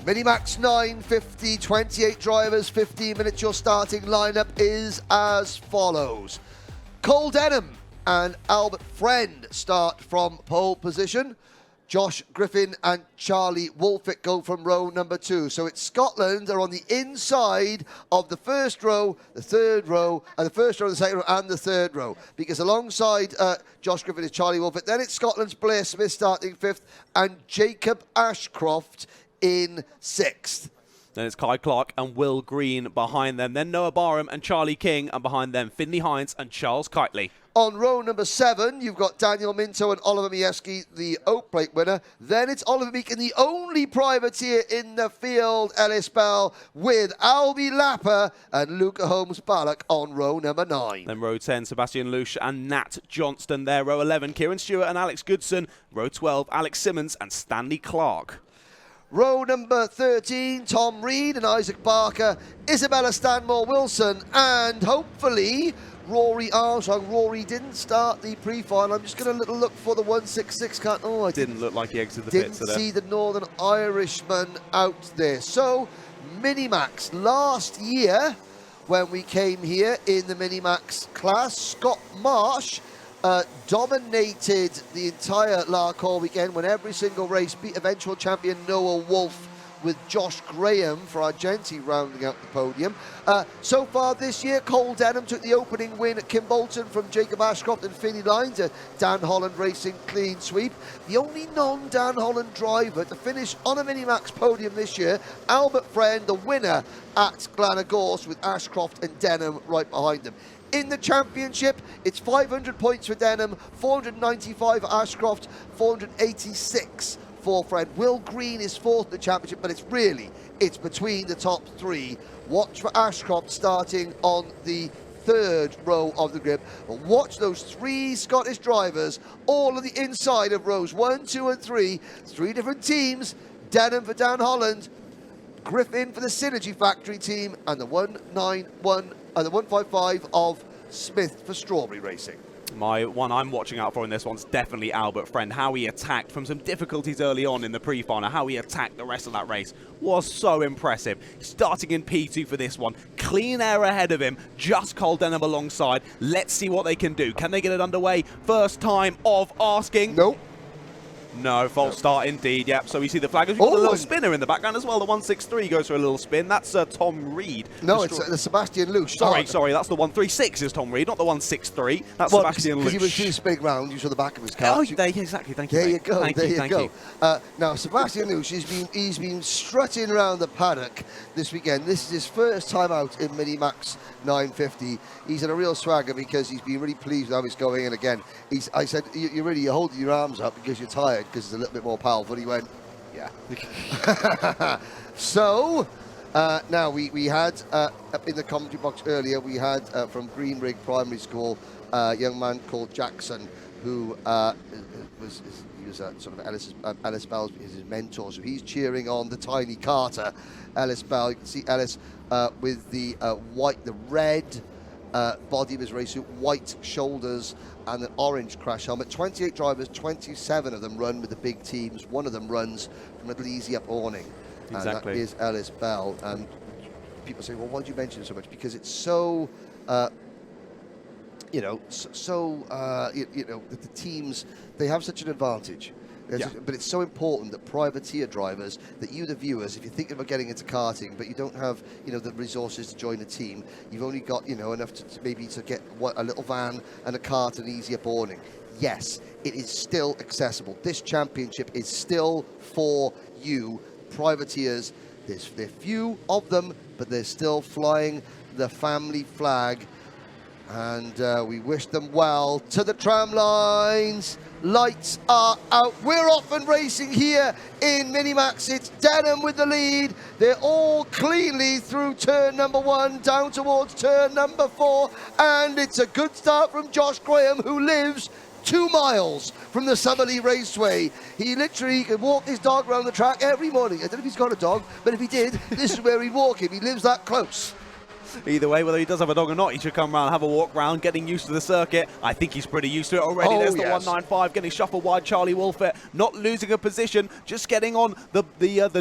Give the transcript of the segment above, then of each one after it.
Minimax 950, 28 drivers, 15 minutes. Your starting lineup is as follows. Cole Denham and Albert Friend start from pole position. Josh Griffin and Charlie Wolfitt go from row number 2. So it's Scotland are on the inside of the first row, the third row, and the first row, the second row, and the third row. Because alongside Josh Griffin is Charlie Wolfitt. Then it's Scotland's Blair Smith starting 5th, and Jacob Ashcroft in 6th. Then it's Kai Clark and Will Green behind them. Then Noah Barham and Charlie King, and behind them Finley Hines and Charles Kitely. On row number 7, you've got Daniel Minto and Oliver Miejski, the Oak Plate winner. Then it's Oliver Meakin, the only privateer in the field, Ellis Bell, with Albie Lapper and Luca Holmes-Ballock on row number 9. Then row 10, Sebastian Lusch and Nat Johnston there. Row 11, Kieran Stewart and Alex Goodson. Row 12, Alex Simmons and Stanley Clark. Row number 13, Tom Reed and Isaac Barker, Isabella Stanmore-Wilson, and hopefully Rory Armstrong. Rory didn't start the pre-final. I'm just going to little look for the 166 cut. Oh, I didn't look like he exited the pits. Didn't see the Northern Irishman out there. So, Minimax last year, when we came here in the Minimax class, Scott Marsh dominated the entire Larkhall weekend, when every single race beat eventual champion Noah Wolf, with Josh Graham for Argenti rounding out the podium. So far this year, Cole Denham took the opening win at Kimbolton from Jacob Ashcroft and Finney Lines, a Dan Holland Racing clean sweep. The only non-Dan Holland driver to finish on a Minimax podium this year, Albert Friend, the winner at Glenagorse, with Ashcroft and Denham right behind them. In the championship, it's 500 points for Denham, 495 for Ashcroft, 486 for Friend. Will Green is 4th in the championship, but it's between the top 3. Watch for Ashcroft starting on the 3rd row of the grid. But watch those 3 Scottish drivers, all on the inside of rows 1, 2, and 3. 3 different teams. Denham for Dan Holland, Griffin for the Synergy Factory team, and the 155 of Smith for Strawberry Racing. My one I'm watching out for in this one's definitely Albert Friend. How he attacked from some difficulties early on in the pre-final, how he attacked the rest of that race was so impressive. Starting in P2 for this one, clean air ahead of him, just Cole Denham alongside. Let's see what they can do. Can they get it underway? First time of asking. Nope. No, false start indeed, yep. So we see the flag. We've got a little spinner in the background as well. The 163 goes for a little spin. That's Tom Reed. No, it's the Sebastian Lusch. Sorry, that's the 136 is Tom Reed, not the 163. That's Sebastian Lusch. Because he was too spinning round, you saw the back of his car. Oh, exactly, thank you. There you go, Thank you. Now, Sebastian Lusch, he's been strutting around the paddock this weekend. This is his first time out in Minimax 950. He's in a real swagger because he's been really pleased with how it's going. And again, I said, you're holding your arms up because you're tired, because it's a little bit more powerful. He went, yeah. So, now we had, up in the commentary box earlier, we had from Greenrig Primary School, a young man called Jackson, who was sort of Ellis Bell's his mentor, so he's cheering on the tiny Carter, Ellis Bell. You can see Ellis with the red body of his race suit, white shoulders, and an orange crash helmet. 28 drivers, 27 of them run with the big teams. One of them runs from a little easy up awning. Exactly. And that is Ellis Bell. And people say, well, why do you mention it so much? Because it's so, the teams, they have such an advantage. Yeah. But it's so important that privateer drivers, that you, the viewers, if you're thinking about getting into karting, but you don't have, the resources to join a team, you've only got, enough to maybe to get a little van and a cart and easy up awning. Yes, it is still accessible. This championship is still for you, privateers. There are few of them, but they're still flying the family flag. And we wish them well. To the tram lines. Lights are out. We're off and racing here in Minimax. It's Denham with the lead. They're all cleanly through turn number 1, down towards turn number 4. And it's a good start from Josh Graham, who lives 2 miles from the Summerley Raceway. He literally can walk his dog around the track every morning. I don't know if he's got a dog, but if he did, this is where he'd walk him. He lives that close. Either way, whether he does have a dog or not, he should come around, have a walk round, getting used to the circuit. I think he's pretty used to it already. Oh, There's the yes. 195 getting shuffled wide. Charlie Wolfett not losing a position, just getting on the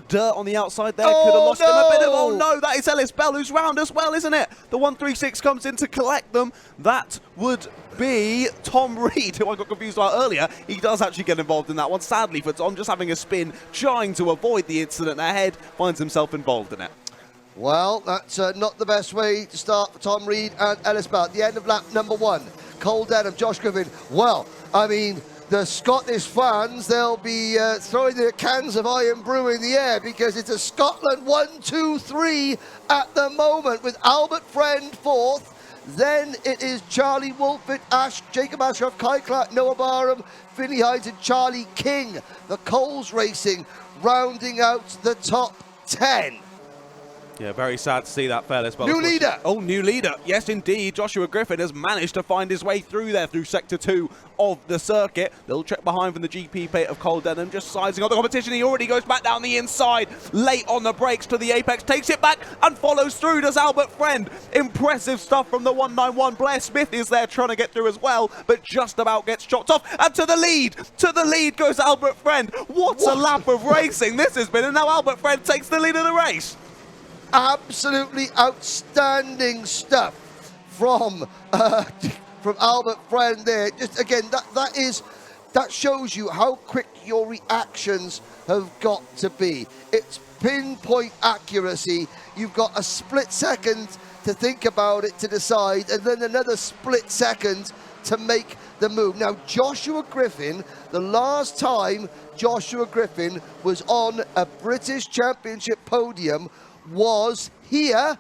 dirt on the outside there. Could have lost him a bit of. Oh no, that is Ellis Bell who's round as well, isn't it? The 136 comes in to collect them. That would be Tom Reed, who I got confused about earlier. He does actually get involved in that one. Sadly for Tom, just having a spin, trying to avoid the incident ahead, finds himself involved in it. Well, that's not the best way to start for Tom Reed and Ellis Bell. At the end of lap number 1, Cole Denham, Josh Griffin. Well, I mean, the Scottish fans, they'll be throwing their cans of Iron Brew in the air because it's a Scotland 1-2-3 at the moment with Albert Friend 4th. Then it is Charlie Wolfett, Jacob Ashcroft, Kai Clark, Noah Barham, Vinnie Hines and Charlie King. The Coles Racing rounding out the top 10. Yeah, very sad to see that, fellas. New leader. Oh, new leader. Yes, indeed. Joshua Griffin has managed to find his way through there, through Sector 2 of the circuit. Little check behind from the GP plate of Cole Denham, just sizing on the competition. He already goes back down the inside, late on the brakes to the apex, takes it back and follows through, does Albert Friend. Impressive stuff from the 191. Blair Smith is there trying to get through as well, but just about gets chopped off. And to the lead goes Albert Friend. What a lap of racing this has been, and now Albert Friend takes the lead of the race. Absolutely outstanding stuff from Albert Friend there. Just again, that shows you how quick your reactions have got to be. It's pinpoint accuracy. You've got a split second to think about it, to decide, and then another split second to make the move. Now, Joshua Griffin, the last time Joshua Griffin was on a British Championship podium was here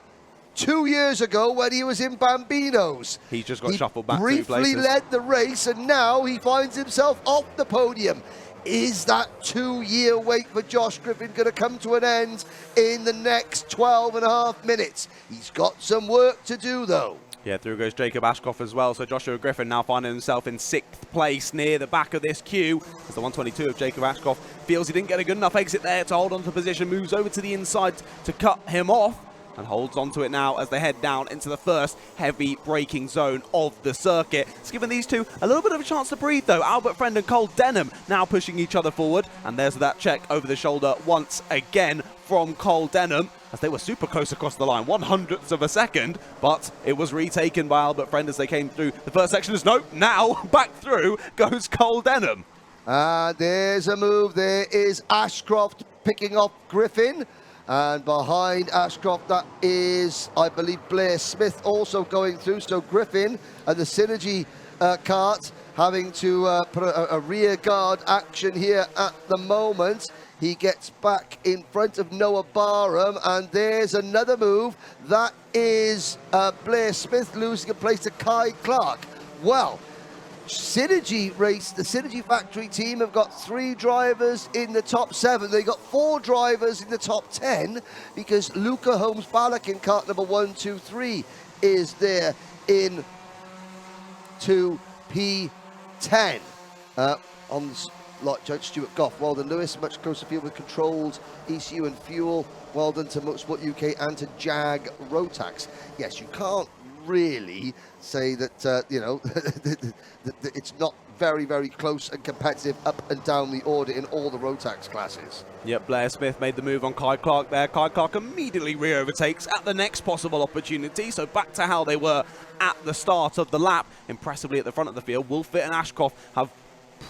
2 years ago when he was in Bambinos. He just got shuffled back 2 places. places. Briefly led the race, and now he finds himself off the podium. Is that 2-year wait for Josh Griffin going to come to an end in the next 12 and a half minutes? He's got some work to do, though. Yeah, through goes Jacob Ashcroft as well. So Joshua Griffin now finding himself in 6th place near the back of this queue. As the 122 of Jacob Ashcroft feels he didn't get a good enough exit there to hold on to position, moves over to the inside to cut him off, and holds onto it now as they head down into the first heavy braking zone of the circuit. It's given these two a little bit of a chance to breathe, though. Albert Friend and Cole Denham now pushing each other forward, and there's that check over the shoulder once again from Cole Denham, as they were super close across the line, 100ths of a second, but it was retaken by Albert Friend as they came through the first section. Nope, now back through goes Cole Denham. There's a move. There is Ashcroft picking off Griffin. And behind Ashcroft, that is, I believe, Blair Smith also going through. So Griffin and the Synergy Kart having to put a rear guard action here at the moment. He gets back in front of Noah Barham, and there's another move. That is Blair Smith losing a place to Kai Clark. Well, Synergy race, the Synergy factory team have got 3 drivers in the top 7. They got 4 drivers in the top 10 because Luca Holmes Ballack in kart number 1, 2, 3 is there in 2P10. On the lot, Judge Stuart Goff. Well done, Lewis. Much closer field with controls, ECU and fuel. Well done to Motorsport UK and to Jag Rotax. Yes, you can't really say that you know it's not very, very close and competitive up and down the order in all the Rotax classes. Yep, Blair Smith made the move on Kai Clark there. Kai Clark immediately re-overtakes at the next possible opportunity. So back to how they were at the start of the lap. Impressively at the front of the field, Wolfett and Ashcroft have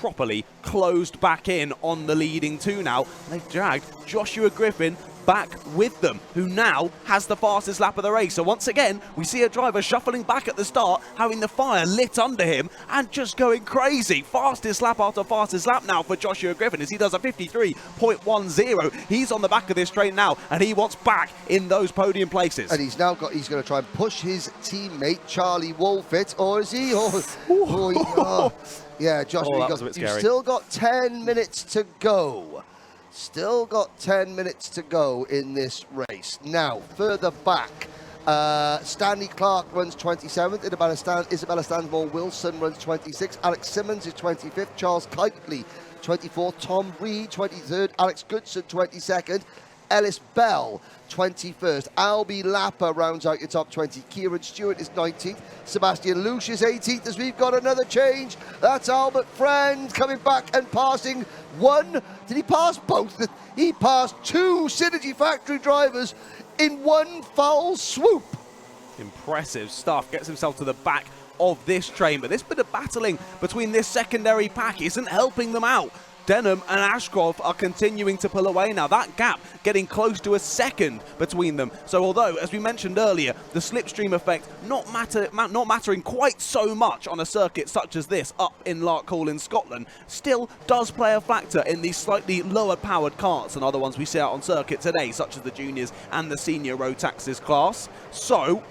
properly closed back in on the leading 2 now. They've dragged Joshua Griffin back with them, who now has the fastest lap of the race. So once again, we see a driver shuffling back at the start, having the fire lit under him and just going crazy. Fastest lap after fastest lap now for Joshua Griffin as he does a 53.10. He's on the back of this train now, and he wants back in those podium places. And he's going to try and push his teammate Charlie Wolfett, or is he? Yeah, Joshua, you've still got 10 minutes to go. Still got 10 minutes to go in this race. Now, further back, Stanley Clark runs 27th. Isabella Stanmore Wilson runs 26th. Alex Simmons is 25th. Charles Kitely, 24th. Tom Reed, 23rd. Alex Goodson, 22nd. Ellis Bell, 21st. Albie Lapper rounds out your top 20. Kieran Stewart is 19th. Sebastian Lush is 18th as we've got another change. That's Albert Friend coming back and passing one. Did he pass both? He passed two Synergy Factory drivers in one foul swoop. Impressive stuff. Gets himself to the back of this train, but this bit of battling between this secondary pack isn't helping them out. Denham and Ashcroft are continuing to pull away now. That gap getting close to a second between them. So although, as we mentioned earlier, the slipstream effect not mattering quite so much on a circuit such as this up in Larkhall in Scotland, still does play a factor in these slightly lower powered karts than other ones we see out on circuit today, such as the juniors and the senior road taxis class. So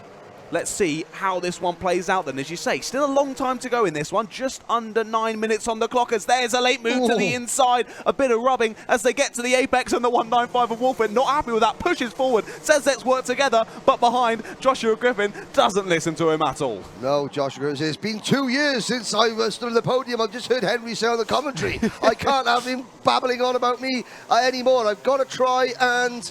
let's see how this one plays out then. As you say, still a long time to go in this one. Just under 9 minutes on the clock as there's a late move to the inside. A bit of rubbing as they get to the apex and the 195 of Wolford. Not happy with that. Pushes forward. Says let's work together. But behind, Joshua Griffin doesn't listen to him at all. No, Joshua Griffin. It's been 2 years since I stood on the podium. I've just heard Henry say on the commentary. I can't have him babbling on about me anymore. I've got to try and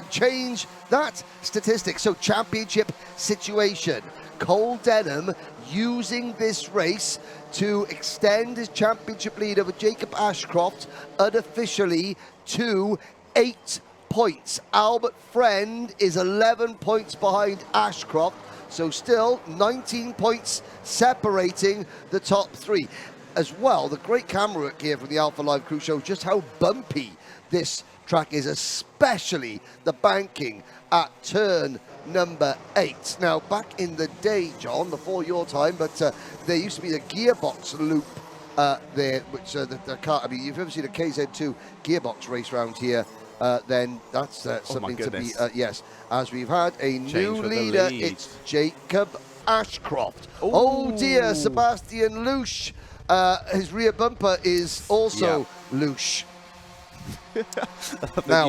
change that statistic. So championship situation. Cole Denham using this race to extend his championship lead over Jacob Ashcroft unofficially to 8 points. Albert Friend is 11 points behind Ashcroft, so still 19 points separating the top three. As well, the great camera work here from the Alpha Live crew shows just how bumpy this track is, especially the banking at turn number 8. Now, back in the day, John, before your time, but there used to be the gearbox loop there, which the car, I mean, if you've ever seen a KZ2 gearbox race round here, then that's something to be, yes, as we've had a new leader, it's Jacob Ashcroft. Oh dear, Sebastian Lush, his rear bumper is also Lush. Now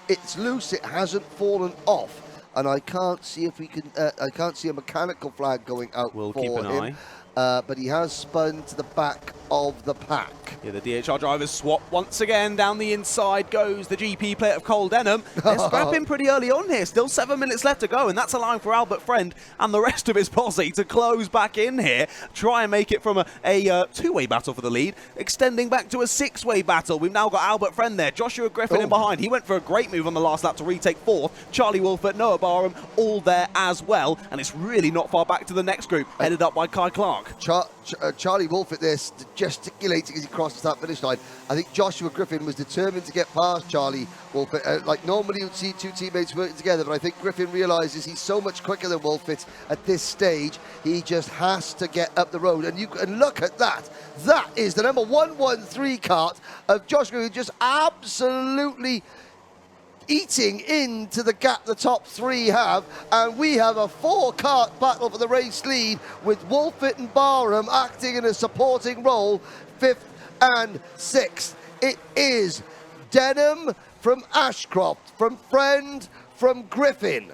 it's loose, it hasn't fallen off, and I can't see if we can I can't see a mechanical flag going out for keep an him but he has spun to the back of the pack. Yeah, the DHR drivers swap once again. Down the inside goes the GP player of Cole Denham. They're scrapping pretty early on here. Still 7 minutes left to go, and that's allowing for Albert Friend and the rest of his posse to close back in here. Try and make it from a two-way battle for the lead, extending back to a six-way battle. We've now got Albert Friend there. Joshua Griffin in behind. He went for a great move on the last lap to retake fourth. Charlie Wolfert, Noah Barham, all there as well. And it's really not far back to the next group, headed up by Kai Clark. Charlie Wolfert there gesticulating as he crosses that finish line. I think Joshua Griffin was determined to get past Charlie Wolfert. Like normally you'd see two teammates working together, but I think Griffin realises he's so much quicker than Wolfert at this stage. He just has to get up the road. And you can look at that. That is the number 113 kart of Joshua Griffin, just absolutely eating into the gap the top three have, and we have a 4-kart battle for the race lead with Wolfert and Barham acting in a supporting role, 5th and 6th. It is Denham from Ashcroft, from Friend, from Griffin.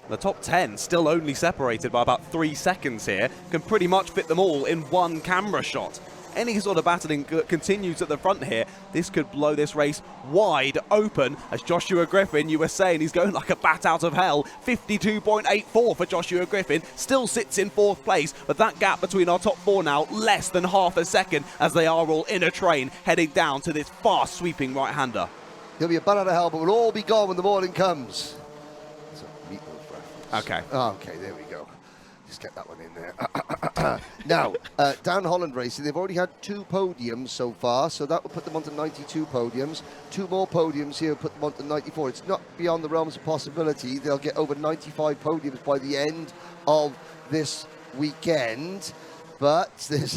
The top 10 still only separated by about 3 seconds here. Can pretty much fit them all in one camera shot. Any sort of battling continues at the front here. This could blow this race wide open as Joshua Griffin, you were saying, he's going like a bat out of hell. 52.84 for Joshua Griffin, still sits in 4th place, but that gap between our top 4 now, less than half a second as they are all in a train heading down to this fast sweeping right-hander. He'll be a bat out of hell, but we'll all be gone when the morning comes. Okay. Oh, okay, there we go. Just get that one in there. Now, Dan Holland Racing, they've already had 2 podiums so far, so that will put them onto 92 podiums. 2 more podiums here will put them onto 94. It's not beyond the realms of possibility. They'll get over 95 podiums by the end of this weekend. But there's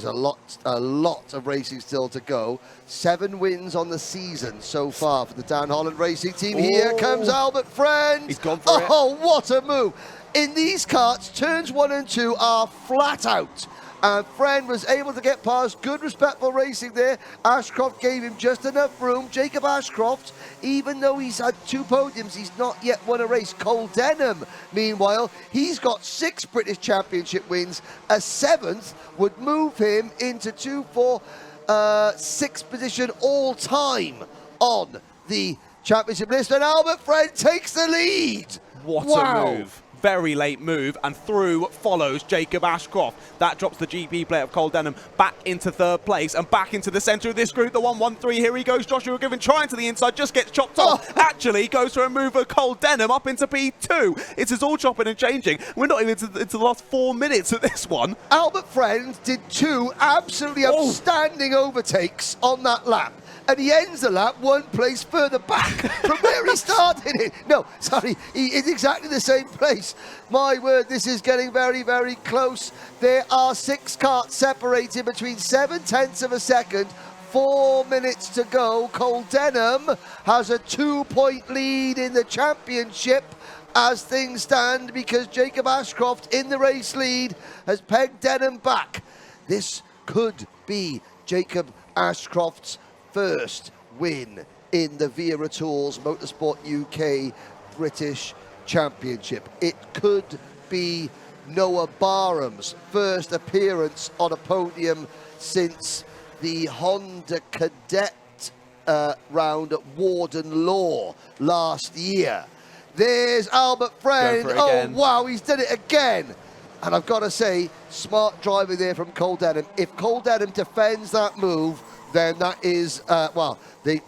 a lot of racing still to go. 7 wins on the season so far for the Dan Holland Racing team. Here comes Albert Friend. He's gone for it. Oh, what a move. In these karts, turns 1 and 2 are flat out. And Friend was able to get past. Good, respectful racing there. Ashcroft gave him just enough room. Jacob Ashcroft, even though he's had 2 podiums, he's not yet won a race. Cole Denham, meanwhile, he's got 6 British Championship wins. A 7th would move him into 2, 4, 6th position all time on the championship list, and Albert Friend takes the lead. What wow. a move. Very late move, and through follows Jacob Ashcroft. That drops the GP player of Cole Denham back into 3rd place and back into the centre of this group. The 1-1-3, here he goes. Joshua Griffin trying to the inside, just gets chopped off. Actually goes for a move of Cole Denham up into P2. It is all chopping and changing. We're not even into the last 4 minutes of this one. Albert Friend did 2 absolutely outstanding overtakes on that lap. And he ends the lap 1 place further back from where he started it. No, sorry, he is exactly the same place. My word, this is getting very, very close. There are 6 karts separated between 7/10 of a second. 4 minutes to go. Cole Denham has a 2-point lead in the championship as things stand, because Jacob Ashcroft in the race lead has pegged Denham back. This could be Jacob Ashcroft's first win in the Wera Tools Motorsport UK British Championship. It could be Noah Barham's first appearance on a podium since the Honda Cadet round at Warden Law last year. There's Albert Friend. Oh wow, he's done it again. And I've got to say, smart driving there from Cole Denham. If Cole Denham defends that move, then that is, well, they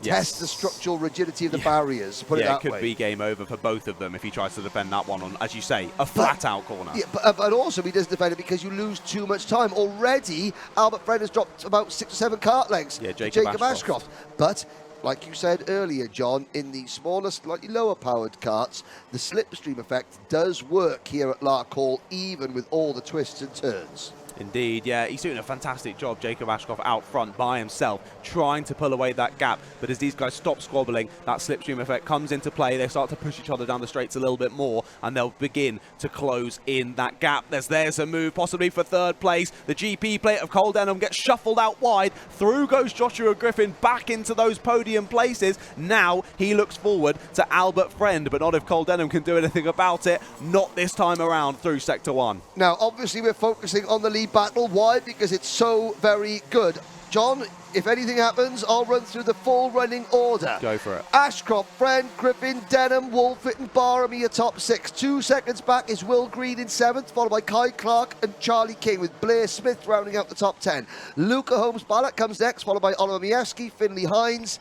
test the structural rigidity of the barriers, put it that way. Yeah, it could be game over for both of them if he tries to defend that one on, as you say, a flat-out corner. Yeah, but also he doesn't defend it because you lose too much time. Already, Albert Friend has dropped about 6 or 7 kart lengths to Jacob Ashcroft. But, like you said earlier, John, in the smaller, slightly lower-powered karts, the slipstream effect does work here at Larkhall, even with all the twists and turns. Indeed, yeah, he's doing a fantastic job, Jacob Ashcroft, out front by himself, trying to pull away that gap. But as these guys stop squabbling, that slipstream effect comes into play. They start to push each other down the straights a little bit more, and they'll begin to close in that gap. There's a move, possibly for 3rd place. The GP plate of Cole Denham gets shuffled out wide. Through goes Joshua Griffin back into those podium places. Now he looks forward to Albert Friend, but not if Cole Denham can do anything about it. Not this time around through Sector 1. Now, obviously, we're focusing on the lead battle. Why? Because it's so very good. John, if anything happens, I'll run through the full running order. Go for it. Ashcroft, Friend, Griffin, Denham, Wolfett and Barham are your top 6. 2 seconds back is Will Green in 7th, followed by Kai Clark and Charlie King, with Blair Smith rounding out the top 10. Luca Holmes-Ballack comes next, followed by Oliver Miewski, Finley Hines,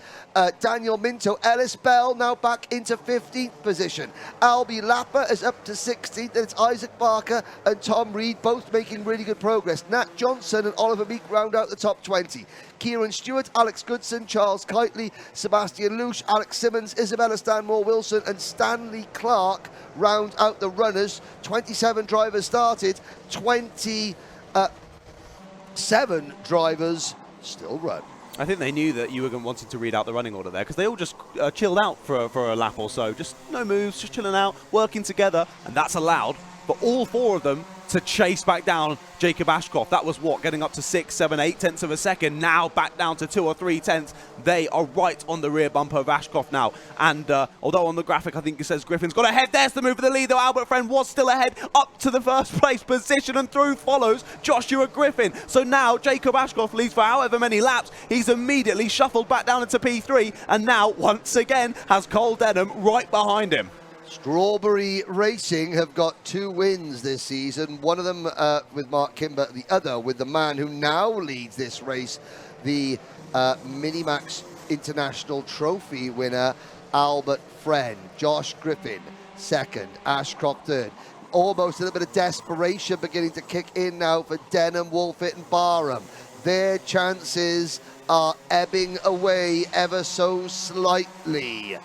Daniel Minto, Ellis Bell now back into 15th position. Albie Lapper is up to 16th, and it's Isaac Barker and Tom Reed both making really good progress. Nat Johnson and Oliver Meek round out the top 20. Kieran Stewart, Alex Goodson, Charles Kitely, Sebastian Lusch, Alex Simmons, Isabella Stanmore-Wilson and Stanley Clark round out the runners. 27 drivers started, 27 drivers still run. I think they knew that you were wanting to read out the running order there, because they all just chilled out for a lap or so. Just no moves, just chilling out, working together, and that's allowed for all 4 of them to chase back down Jacob Ashcroft. That was what, getting up to 6, 7, 8 tenths of a second. Now back down to 2 or 3 tenths. They are right on the rear bumper of Ashcroft now. And although on the graphic I think it says Griffin's got ahead, there's the move for the lead, though Albert Friend was still ahead up to the 1st place position, and through follows Joshua Griffin. So now Jacob Ashcroft leads for however many laps. He's immediately shuffled back down into P3, and now once again has Cole Denham right behind him. Strawberry Racing have got 2 wins this season, one of them with Mark Kimber, the other with the man who now leads this race, the Minimax International Trophy winner, Albert Friend. Josh Griffin 2nd, Ashcroft 3rd. Almost a little bit of desperation beginning to kick in now for Denham, Wolfett and Barham. Their chances are ebbing away ever so slightly.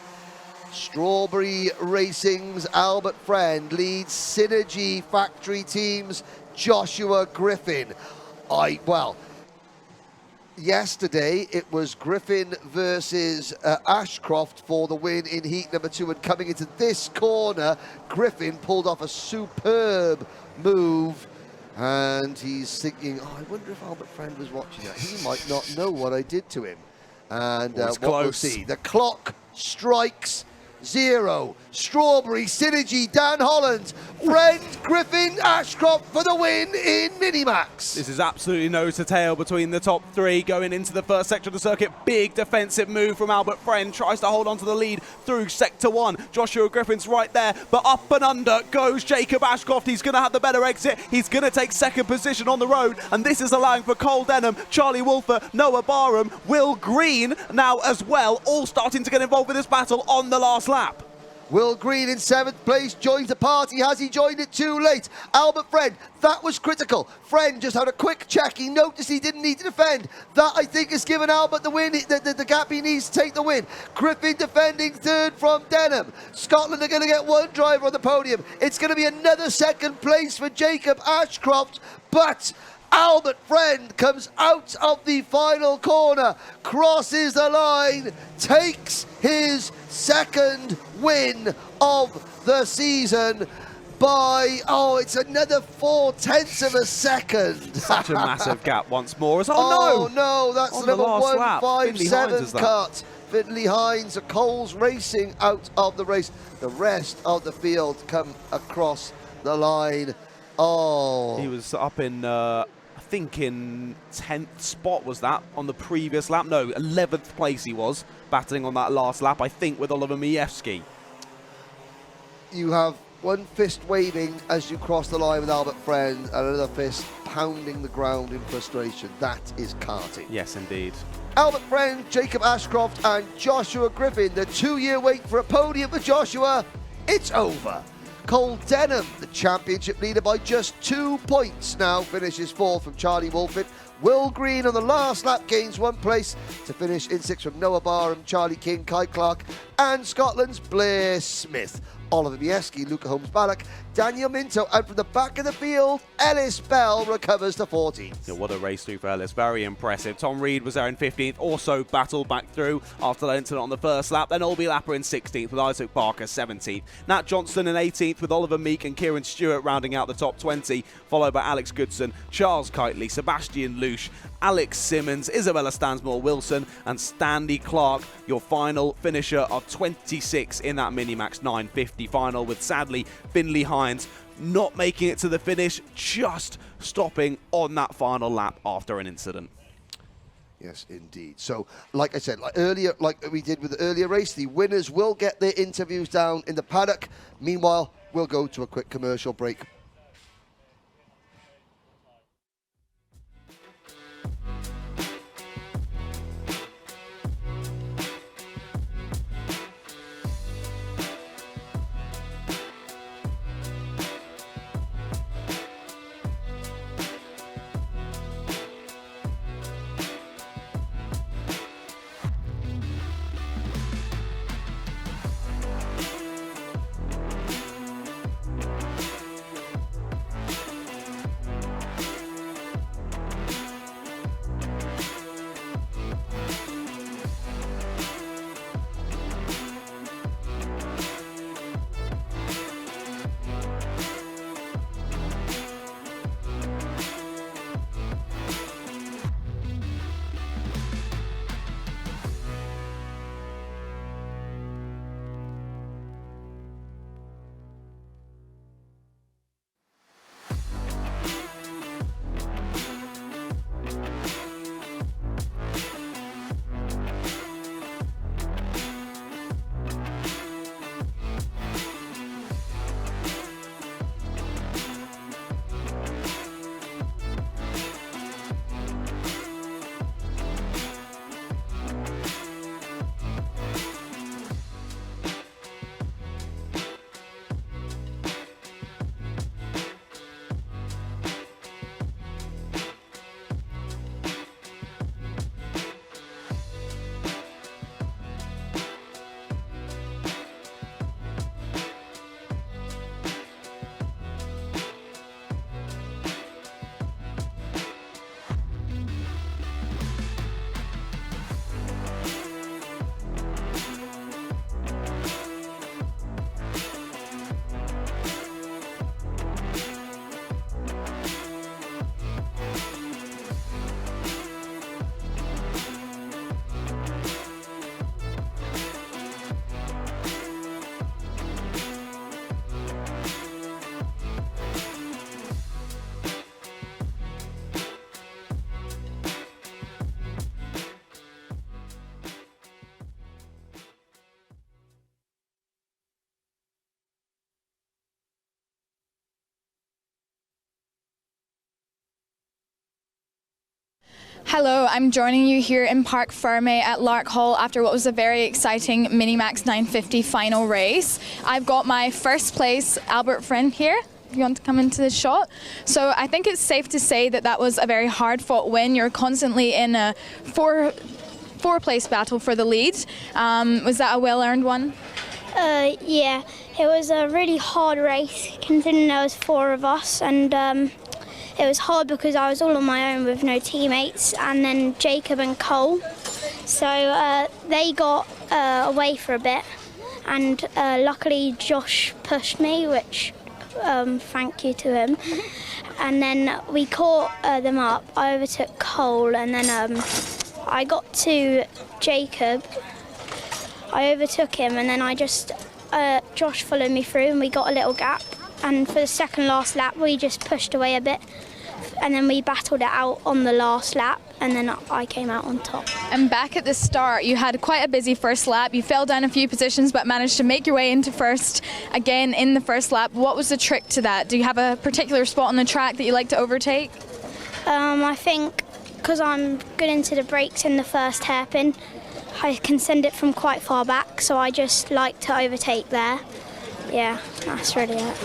Strawberry Racing's Albert Friend leads Synergy Factory Team's Joshua Griffin. Well, yesterday it was Griffin versus Ashcroft for the win in heat number 2, and coming into this corner, Griffin pulled off a superb move, and he's thinking, I wonder if Albert Friend was watching that. He might not know what I did to him. And what we'll see, the clock strikes 0. Strawberry, Synergy, Dan Holland, Friend, Griffin, Ashcroft for the win in Minimax. This is absolutely nose to tail between the top three going into the first sector of the circuit. Big defensive move from Albert Friend. Tries to hold on to the lead through sector 1. Joshua Griffin's right there, but up and under goes Jacob Ashcroft. He's going to have the better exit. He's going to take second position on the road, and this is allowing for Cole Denham, Charlie Wolfer, Noah Barham, Will Green now as well, all starting to get involved with this battle on the last lap. Will Green in 7th place joins the party. Has he joined it too late? Albert Friend, that was critical. Friend just had a quick check. He noticed he didn't need to defend. That, I think, has given Albert the win, the gap he needs to take the win. Griffin defending 3rd from Denham. Scotland are going to get 1 driver on the podium. It's going to be another 2nd place for Jacob Ashcroft, but Albert Friend comes out of the final corner, crosses the line, takes his 2nd win of the season by, it's another 0.4 of a second. Such a massive gap once more. No, that's on number the last lap. 157 cut. Finley Hines, Coles racing out of the race. The rest of the field come across the line. He was up in, I think in 10th spot was that on the previous lap. No, 11th place he was, battling on that last lap, I think, with Oliver Majewski. You have one fist waving as you cross the line with Albert Friend, and another fist pounding the ground in frustration. That is karting. Yes, indeed. Albert Friend, Jacob Ashcroft, and Joshua Griffin. The 2-year wait for a podium for Joshua, it's over. Cole Denham, the championship leader by just 2 points now, finishes 4th from Charlie Wolford. Will Green on the last lap gains 1 place to finish in 6th from Noah Barham, Charlie King, Kai Clark, and Scotland's Blair Smith. Oliver Majewski, Luca Holmes-Ballack, Daniel Minto, and from the back of the field, Ellis Bell recovers to 14th. Yeah, what a race through for Ellis, very impressive. Tom Reed was there in 15th, also battled back through after that incident on the first lap. Then Olby Lapper in 16th with Isaac Barker 17th. Nat Johnston in 18th with Oliver Meek and Kieran Stewart rounding out the top 20, followed by Alex Goodson, Charles Kitely, Sebastian Lusch, Alex Simmons, Isabella Stansmore-Wilson, and Stanley Clark, your final finisher of 26 in that Minimax 950 final, with sadly Finley Hines not making it to the finish, just stopping on that final lap after an incident. Yes, indeed. So, like I said, like we did with the earlier race, the winners will get their interviews down in the paddock. Meanwhile, we'll go to a quick commercial break. Hello, I'm joining you here in Park Ferme at Larkhall after what was a very exciting Minimax 950 final race. I've got my first place Albert friend here, if you want to come into the shot. So I think it's safe to say that that was a very hard fought win. You're constantly in a four-place battle for the lead. Was that a well-earned one? Yeah, it was a really hard race considering there was 4 of us, and it was hard because I was all on my own with no teammates, and then Jacob and Cole. So they got away for a bit, and luckily Josh pushed me, which thank you to him. And then we caught them up. I overtook Cole, and then I got to Jacob. I overtook him, and then Josh followed me through, and we got a little gap. And for the second last lap, we just pushed away a bit, and then we battled it out on the last lap, and then I came out on top. And back at the start, you had quite a busy first lap. You fell down a few positions, but managed to make your way into first again in the first lap. What was the trick to that? Do you have a particular spot on the track that you like to overtake? I think because I'm good into the brakes in the first hairpin, I can send it from quite far back, so I just like to overtake there. Yeah, that's really it.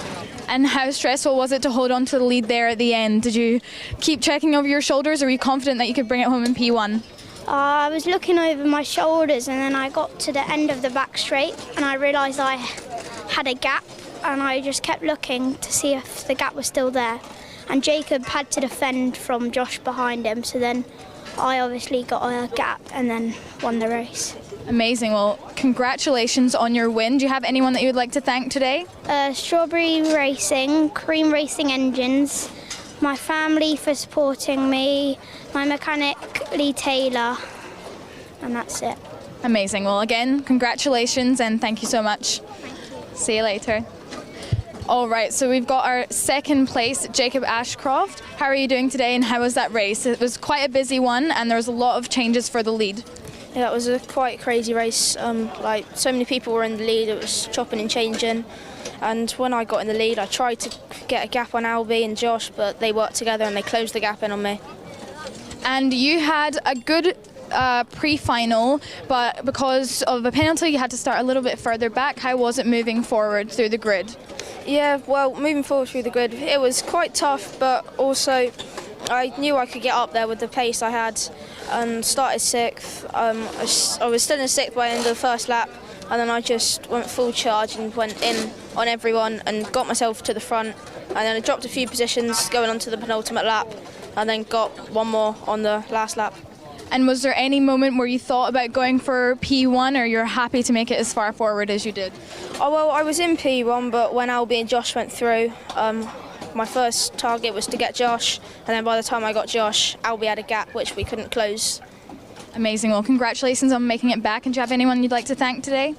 And how stressful was it to hold on to the lead there at the end? Did you keep checking over your shoulders, or were you confident that you could bring it home in P1? I was looking over my shoulders, and then I got to the end of the back straight, and I realised I had a gap, and I just kept looking to see if the gap was still there. And Jacob had to defend from Josh behind him, so then I obviously got a gap and then won the race. Amazing. Well, congratulations on your win. Do you have anyone that you would like to thank today? Strawberry Racing, Cream Racing Engines, my family for supporting me, my mechanic Lee Taylor, and that's it. Amazing. Well, again, congratulations and thank you so much. See you later. All right, so we've got our second place, Jacob Ashcroft. How are you doing today, and how was that race? It was quite a busy one, and there was a lot of changes for the lead. Yeah, it was a quite crazy race. Like, so many people were in the lead, it was chopping and changing. And when I got in the lead, I tried to get a gap on Albie and Josh, but they worked together and they closed the gap in on me. And you had a good pre-final, but because of a penalty, you had to start a little bit further back. How was it moving forward through the grid? Yeah, well, moving forward through the grid, it was quite tough, but also I knew I could get up there with the pace I had, and started 6th. I was still in 6th by the end of the first lap, and then I just went full charge and went in on everyone and got myself to the front, and then I dropped a few positions going on to the penultimate lap, and then got one more on the last lap. And was there any moment where you thought about going for P1, or you're happy to make it as far forward as you did? Oh, well, I was in P1, but when Albie and Josh went through, my first target was to get Josh, and then by the time I got Josh, Albie had a gap which we couldn't close. Amazing. Well, congratulations on making it back. And do you have anyone you'd like to thank today?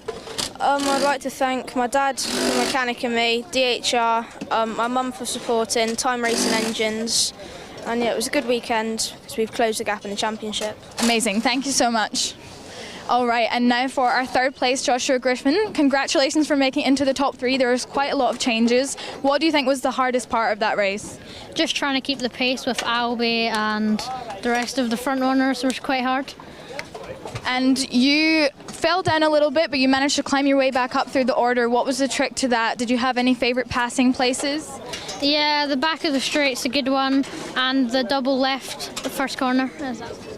I'd like to thank my dad, the mechanic and me, DHR, my mum for supporting, Time Racing Engines, and yeah, it was a good weekend because we've closed the gap in the championship. Amazing. Thank you so much. All right, and now for our third place, Joshua Griffin. Congratulations for making it into the top 3. There was quite a lot of changes. What do you think was the hardest part of that race? Just trying to keep the pace with Albie and the rest of the front runners was quite hard. And you fell down a little bit, but you managed to climb your way back up through the order. What was the trick to that? Did you have any favourite passing places? Yeah, the back of the straight's a good one, and the double left, the first corner.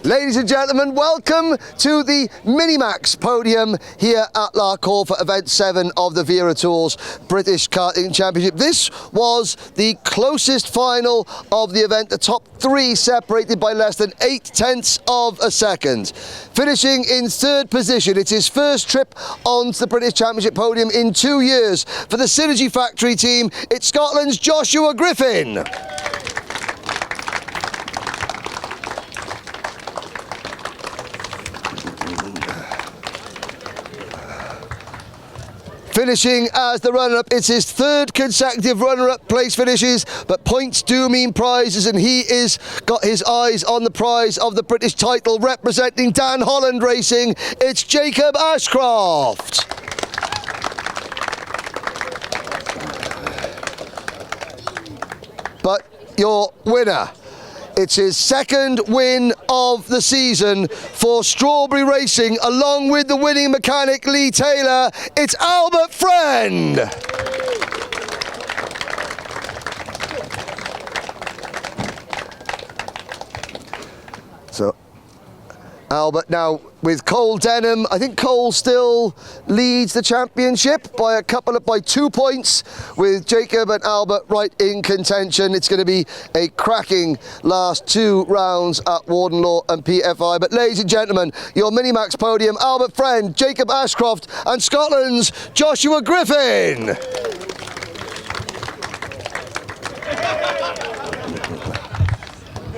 Ladies and gentlemen, welcome to the Minimax Podium here at Larkhall for Event 7 of the Wera Tools British Karting Championship. This was the closest final of the event, the top 3 separated by less than 0.8 of a second. Finishing in 3rd position, it's his first trip onto the British Championship podium in 2 years. For the Synergy Factory team, it's Scotland's Joshua Griffin. Finishing as the runner-up, it's his 3rd consecutive runner-up place finishes, but points do mean prizes, and he is got his eyes on the prize of the British title. Representing Dan Holland Racing, it's Jacob Ashcroft. But your winner, It's his second win of the season for Strawberry Racing, along with the winning mechanic Lee Taylor. It's Albert Friend. So, Albert now with Cole Denham. I think Cole still leads the championship by 2 points, with Jacob and Albert right in contention. It's going to be a cracking last 2 rounds at Wardenlaw and PFI. But ladies and gentlemen, your Minimax podium, Albert Friend, Jacob Ashcroft and Scotland's Joshua Griffin.